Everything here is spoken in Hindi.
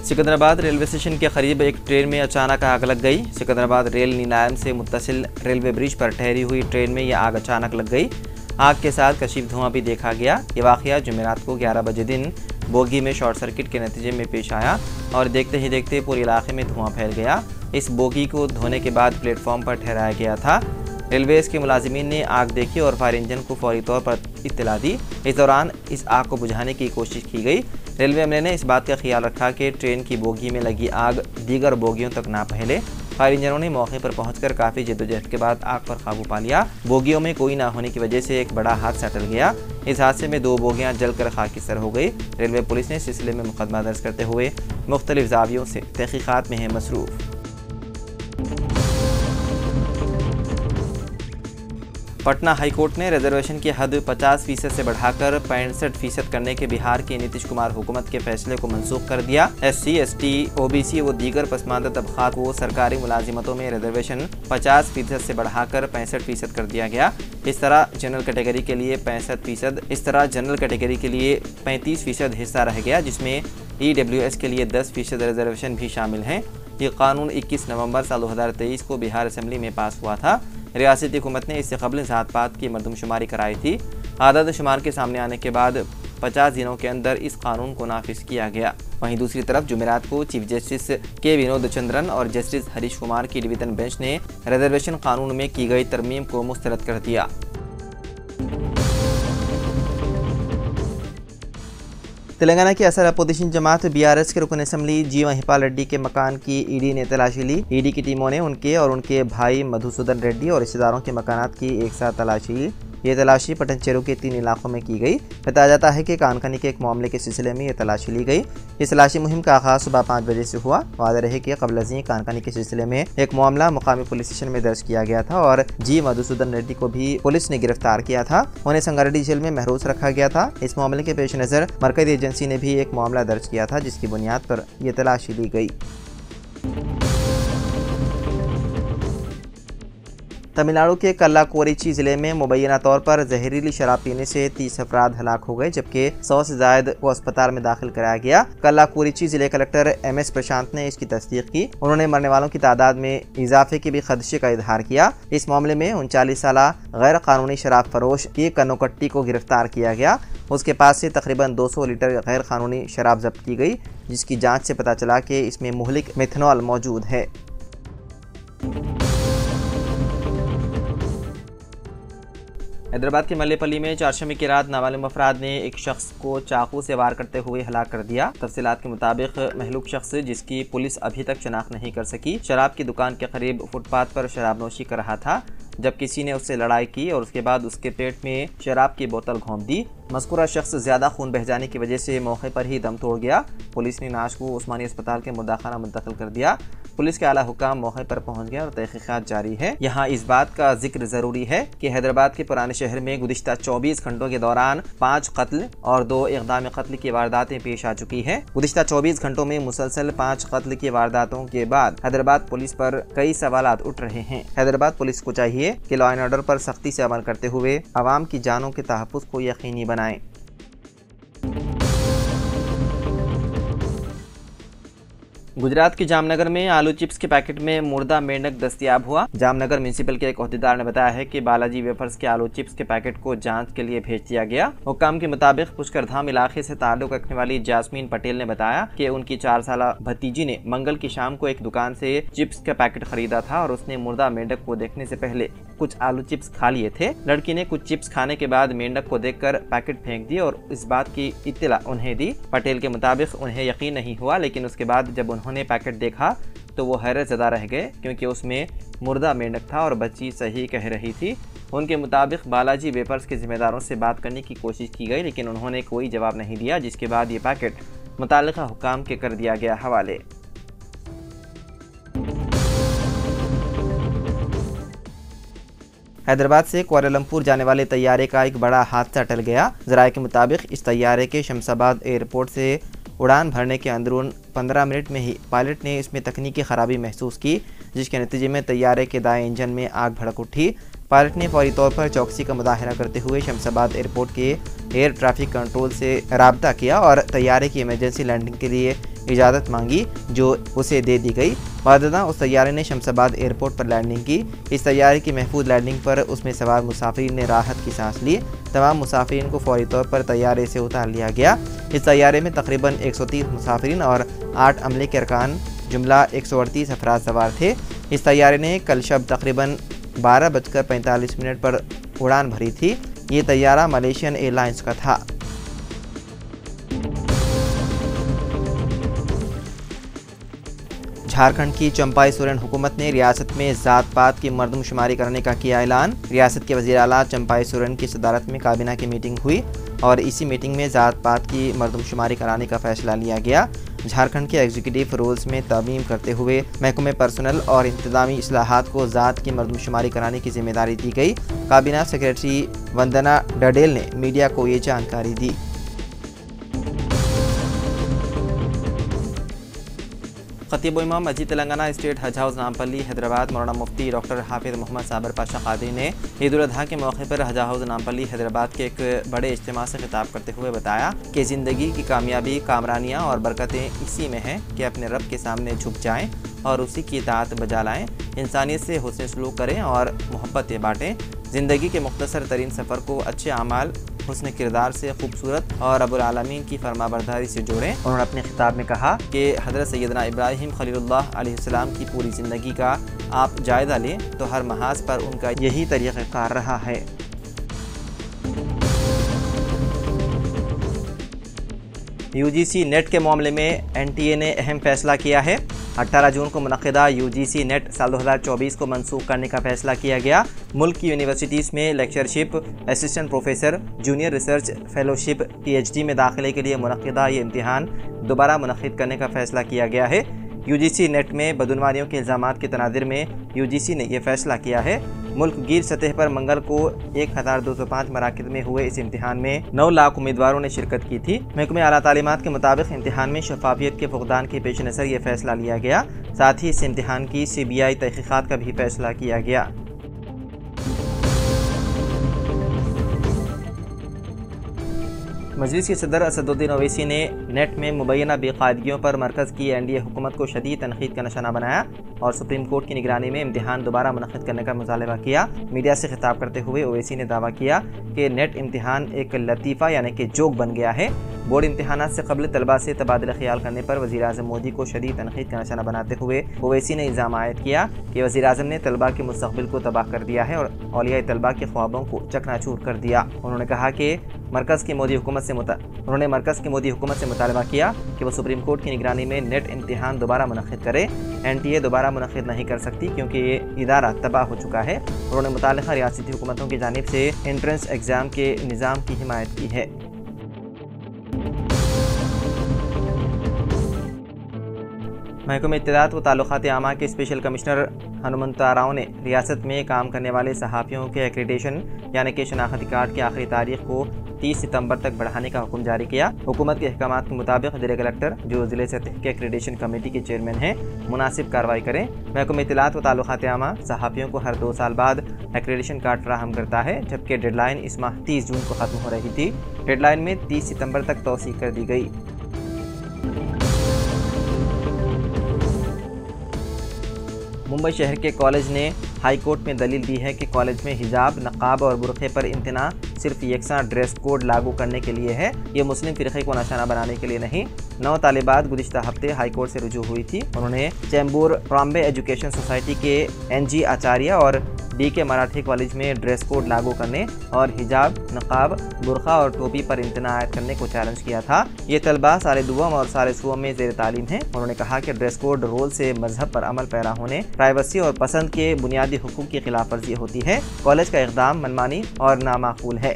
सिकंदराबाद रेलवे स्टेशन के करीब एक ट्रेन में अचानक आग लग गई। सिकंदराबाद रेल नीलायम से मुत्तसिल रेलवे ब्रिज पर ठहरी हुई ट्रेन में यह आग अचानक लग गई। आग के साथ कशीफ धुआं भी देखा गया। ये वाक़या जुमेरात को 11 बजे दिन बोगी में शॉर्ट सर्किट के नतीजे में पेश आया और देखते ही देखते पूरे इलाके में धुआं फैल गया। इस बोगी को धोने के बाद प्लेटफॉर्म पर ठहराया गया था। रेलवेज़ के मुलाजिमीन ने आग देखी और फायर इंजन को फौरी तौर पर इत्तला दी। इस दौरान इस आग को बुझाने की कोशिश की गई। रेलवे अमले ने इस बात का ख्याल रखा कि ट्रेन की बोगी में लगी आग दीगर बोगियों तक ना फैले। फायर इंजनों ने मौके पर पहुंचकर काफ़ी जद्दोजहद के बाद आग पर काबू पा लिया। बोगियों में कोई ना होने की वजह से एक बड़ा हादसा टल गया। इस हादसे में 2 बोगियां जलकर खाकिस्तर हो गई। रेलवे पुलिस ने इस सिलसिले में मुकदमा दर्ज करते हुए मुख्तलिफ ज़ावियों से तहकीकात में है मसरूफ़। पटना हाईकोर्ट ने रिजर्वेशन की हद 50% से बढ़ाकर 65% करने के बिहार की नीतीश कुमार हुकूमत के फैसले को मनसूख कर दिया। SC, ST, OBC व दीगर पसमानदा तबकात को सरकारी मुलाजिमतों में रिजर्वेशन 50% से बढ़ाकर 65% कर दिया गया। इस तरह जनरल कैटेगरी के लिए 35% हिस्सा रह गया, जिसमें EWS के लिए 10% रिजर्वेशन भी शामिल हैं। ये कानून 21 नवंबर साल 2023 को बिहार असेंबली में पास हुआ था। रियासती हुकूमत ने इससे कबल ज़ात पात की मरदमशुमारी कराई थी। आदाद शुमार के सामने आने के बाद 50 दिनों के अंदर इस कानून को नाफिज किया गया। वहीं दूसरी तरफ जुमेरात को चीफ जस्टिस के विनोद चंद्रन और जस्टिस हरीश कुमार की डिवीज़न बेंच ने रिजर्वेशन कानून में की गई तरमीम को मुस्तरद कर दिया। तेलंगाना की असर अपोजिशन जमात BRS के रुकन असम्बली जी महिपाल रेड्डी के मकान की ईडी ने तलाशी ली। ईडी की टीमों ने उनके और उनके भाई मधुसूदन रेड्डी और रिश्तेदारों के मकानात की एक साथ तलाशी ली। ये तलाशी पटनचेरू के 3 इलाकों में की गई। बताया जाता है कि कानखनी के एक मामले के सिलसिले में ये तलाशी ली गई। इस तलाशी मुहिम का आगाज सुबह 5 बजे से हुआ। वाज़ेह रहे कि कबल अज़ीं कानखनी के सिलसिले में एक मामला मुकामी पुलिस स्टेशन में दर्ज किया गया था और जी मधुसूदन रेड्डी को भी पुलिस ने गिरफ्तार किया था। उन्हें संगारेड्डी जेल में महरूस रखा गया था। इस मामले के पेश नज़र मरकज़ी एजेंसी ने भी एक मामला दर्ज किया था, जिसकी बुनियाद पर यह तलाशी ली गई। तमिलनाडु के कल्लाकोरिची जिले में मुबैना तौर पर जहरीली शराब पीने से 30 अफराद हलाक हो गए, जबकि 100 से ज़ायद को अस्पताल में दाखिल कराया गया। कल्लाकोरिची जिले कलेक्टर MS प्रशांत ने इसकी तस्दीक की। उन्होंने मरने वालों की तादाद में इजाफे के भी खदशे का इजहार किया। इस मामले में 39 साला गैर कानूनी शराब फरोश की कनोकट्टी को गिरफ्तार किया गया। उसके पास से तकरीबन 200 लीटर गैर कानूनी शराब जब्त की गई, जिसकी जाँच से पता चला कि इसमें मुहलिक मेथनॉल मौजूद है। हैदराबाद के मल्लेपल्ली में चारशंबे की रात नामालूम अफराद ने एक शख्स को चाकू से वार करते हुए हलाक कर दिया। तफसीलात के मुताबिक महलूक शख्स, जिसकी पुलिस अभी तक शनाख्त नहीं कर सकी, शराब की दुकान के करीब फुटपाथ पर शराब नोशी कर रहा था जब किसी ने उससे लड़ाई की और उसके बाद उसके पेट में शराब की बोतल घोंप दी। मज़कूरा शख्स ज़्यादा खून बह जाने की वजह से मौके पर ही दम तोड़ गया। पुलिस ने नाश को उस्मानी अस्पताल के मुद्दाखाना मुंतकिल कर दिया। पुलिस के आला हुकाम मौके पर पहुंच गए और तहकीकात जारी है। यहाँ इस बात का जिक्र ज़रूरी है कि हैदराबाद के पुराने शहर में गुज़िश्ता 24 घंटों के दौरान 5 कत्ल और 2 इक़दाम कत्ल की वारदातें पेश आ चुकी है। गुज़िश्ता 24 घंटों में मुसलसल 5 कत्ल की वारदातों के बाद हैदराबाद पुलिस पर कई सवालात उठ रहे हैं। हैदराबाद पुलिस को चाहिए कि लॉ एंड ऑर्डर पर सख्ती से अमल करते हुए आवाम की जानों के तहफ़्फ़ुज़ को यकीनी बनाएं। गुजरात के जामनगर में आलू चिप्स के पैकेट में मुर्दा मेंढक दस्तयाब हुआ। जामनगर म्यूनिसिपल के एक अहदेदार ने बताया है कि बालाजी वेफर्स के आलू चिप्स के पैकेट को जांच के लिए भेज दिया गया। हुक्काम के मुताबिक पुष्करधाम इलाके से ताल्लुक रखने वाली जास्मीन पटेल ने बताया कि उनकी 4 साला भतीजी ने मंगल की शाम को एक दुकान से चिप्स का पैकेट खरीदा था और उसने मुर्दा मेंढक को देखने से पहले कुछ आलू चिप्स खा लिए थे। लड़की ने कुछ चिप्स खाने के बाद मेंढक को देखकर पैकेट फेंक दी और इस बात की इत्तला उन्हें दी। पटेल के मुताबिक उन्हें यकीन नहीं हुआ, लेकिन उसके बाद जब उन्होंने पैकेट देखा तो वो हैरत ज़दा रह गए, क्योंकि उसमें मुर्दा मेंढक था और बच्ची सही कह रही थी। उनके मुताबिक बालाजी वेफर्स के जिम्मेदारों से बात करने की कोशिश की गई, लेकिन उन्होंने कोई जवाब नहीं दिया, जिसके बाद ये पैकेट मुताल्लिका हुक्काम के कर दिया गया हवाले। हैदराबाद से कुआलालंपुर जाने वाले तैयारे का एक बड़ा हादसा टल गया। ज़राए के मुताबिक इस तैयारे के शमशाबाद एयरपोर्ट से उड़ान भरने के अंदरून 15 मिनट में ही पायलट ने इसमें तकनीकी खराबी महसूस की, जिसके नतीजे में तैयारे के दाएं इंजन में आग भड़क उठी। पायलट ने फौरी तौर पर चौकसी का मुजाहरा करते हुए शमशाबाद एयरपोर्ट के एयर ट्रैफिक कंट्रोल से राब्ता किया और तैयारे की इमरजेंसी लैंडिंग के लिए इजाज़त मांगी, जो उसे दे दी गई। बाददा उस तैयारे ने शमशाबाद एयरपोर्ट पर लैंडिंग की। इस तैयारे की महफूज लैंडिंग पर उसमें सवार मुसाफिरीन ने राहत की सांस ली। तमाम मुसाफिरीन को फौरी तौर पर तैयारे से उतार लिया गया। इस तैयारे में तकरीबन 130 मुसाफिरीन और 8 अमले के अरकान जुमला 138 अफराद सवार थे। इस तैयारे ने कल शब तकरीबन 12:45 पर उड़ान भरी थी। ये तैयारा मलेशियन एयरलाइंस का था। झारखंड की चंपाई सोरेन हुकूमत ने रियासत में ज़ात पात की मर्दमशुमारी करने का किया ऐलान। रियासत के वज़ीर आला चंपाई सोरेन की सदारत में काबीना की मीटिंग हुई और इसी मीटिंग में ज़ात पात की मर्दमशुमारी कराने का फैसला लिया गया। झारखंड के एग्जीक्यूटिव रोल्स में तरमीम करते हुए महकमे पर्सनल और इंतज़ामी इस्लाहात को ज़ात की मर्दमशुमारी कराने की जिम्मेदारी दी गई। काबीना सेक्रेटरी वंदना डडेल ने मीडिया को ये जानकारी दी। खतीब इमाम मस्जिद तेलंगाना स्टेट हज हाउस नामपल्ली हैदराबाद मौलाना मुफ्ती डॉक्टर हाफिज मोहम्मद साबर पाशा कादरी ने ईद उल अजहा के मौके पर हज हाउस नामपल्ली हैदराबाद के एक बड़े इज्तिमा से खिताब करते हुए बताया कि ज़िंदगी की कामयाबी, कामरानियाँ और बरकतें इसी में हैं कि अपने रब के सामने झुक जाएँ और उसी की इताअत बजा लाएँ, इंसानियत से हुस्न सलूक करें और मोहब्बतें बाँटें। ज़िंदगी के मुख्तसर तरीन सफ़र को अच्छे अमाल, हुस्न किरदार से खूबसूरत और रब्बुल आलमीन की फरमाबरदारी से जोड़ें। उन्होंने अपने खिताब में कहा कि हज़रत सैयदना इब्राहीम खलीलुल्लाह अलैहिस्सलाम की पूरी ज़िंदगी का आप जायज़ा लें तो हर महाज पर उनका यही तरीक़ाकार रहा है। यूजीसी नेट के मामले में एनटीए ने अहम फैसला किया है। 18 जून को मुनक़िदा यूजीसी नेट साल 2024 को मनसूख करने का फैसला किया गया। मुल्क की यूनिवर्सिटीज़ में lectureship, assistant professor, junior research fellowship, PhD में दाखिले के लिए मुनक़िदा ये इम्तिहान दोबारा मुनक़िद करने का फैसला किया गया है। यूजीसी नेट में बदउनवानियों के इल्ज़ामात के तनाज़ुर में यूजीसी ने यह फैसला किया है। मुल्क गिर सतह पर मंगल को 1205 मराकिज़ में हुए इस इम्तिहान में 9 लाख उम्मीदवारों ने शिरकत की थी। महकमे आला तालीमात के मुताबिक इम्तिहान में शफाफियत के फुक़दान के पेश नज़र यह फैसला लिया गया। साथ ही इस इम्तिहान की CBI तहक़ीक़ात का भी फैसला किया गया। मजलिस के सदर असदुद्दीन ओवैसी ने नेट में मुबैना बेकायदगियों पर मरकज़ की NDA हुकूमत को शदीद तनक़ीद का निशाना बनाया और सुप्रीम कोर्ट की निगरानी में इम्तिहान दोबारा मुनक़िद करने का मुतालबा किया। मीडिया से खिताब करते हुए ओवैसी ने दावा किया कि नेट इम्तिहान एक लतीफ़ा यानी कि जोक बन गया है। बोर्ड इम्तिहानात से कबल तलबा से तबादला ख्याल करने पर वज़ीर-ए-आज़म मोदी को शदीद तनक़ीद का निशाना बनाते हुए ओवैसी ने इल्ज़ाम आयद किया कि वज़ीर-ए-आज़म ने तलबा के मुस्तक़बिल को तबाह कर दिया है और औलिया तलबा के ख्वाबों को चकनाचूर कर दिया। उन्होंने कहा कि मरकज़ की मोदी हुकूमत से मुतालबा किया कि वह सुप्रीम कोर्ट की निगरानी में नेट इम्तिहान दोबारा मुनक़िद करे। NTA दोबारा मुनक़िद नहीं कर सकती क्योंकि ये इदारा तबाह हो चुका है। उन्होंने मुताल्लिक़ा रियासती हुकूमतों की जानिब से एंट्रेंस एग्ज़ाम के निज़ाम की हिमायत की है। महकमे इत्तलात व ताल्लुक़ात आमा के स्पेशल कमिश्नर हनुमंता राव ने रियासत में काम करने वाले सहाफ़ियों के एक्रेडिटेशन यानी कि शनाख्ती कार्ड की आखिरी तारीख को 30 सितंबर तक बढ़ाने का हुक्म जारी किया। हुकूमत के अहकामात के मुताबिक ज़िला कलेक्टर, जो ज़िले सतह के एक्रेडिटेशन कमेटी के चेयरमैन हैं, मुनासिब कार्रवाई करें। महकमे इत्तलात व ताल्लुक़ात आमा सहाफ़ियों को हर 2 साल बाद एक्रेडिटेशन कार्ड फराहम करता है, जबकि डेडलाइन इस माह 30 जून को ख़त्म हो रही थी। डेडलाइन में 30 सितंबर तक तौसीह कर दी गई। मुंबई शहर के कॉलेज ने हाई कोर्ट में दलील दी है कि कॉलेज में हिजाब, नक़ाब और बुरक़े पर इम्तना सिर्फ यकसा ड्रेस कोड लागू करने के लिए है, ये मुस्लिम फ़िरक़े को निशाना बनाने के लिए नहीं। 9 तालिबात गुज़िश्ता हफ्ते हाई कोर्ट से रुजू हुई थी। उन्होंने चैम्बूर ट्राम्बे एजुकेशन सोसाइटी के NG आचार्य और DK मराठी कॉलेज में ड्रेस कोड लागू करने और हिजाब, नक़ाब, बुरक़ा और टोपी पर इम्तना आयद करने को चैलेंज किया था। ये तलबा सारे दुआम और सारे सुओं में ज़ेर तालीम है। उन्होंने कहा कि ड्रेस कोड रोल से मजहब पर अमल पैरा होने, प्राइवेसी और पसंद के बुनियादी हुकूक की खिलाफ वर्जी होती है। कॉलेज का इक़दाम मनमानी और नामाकूल है।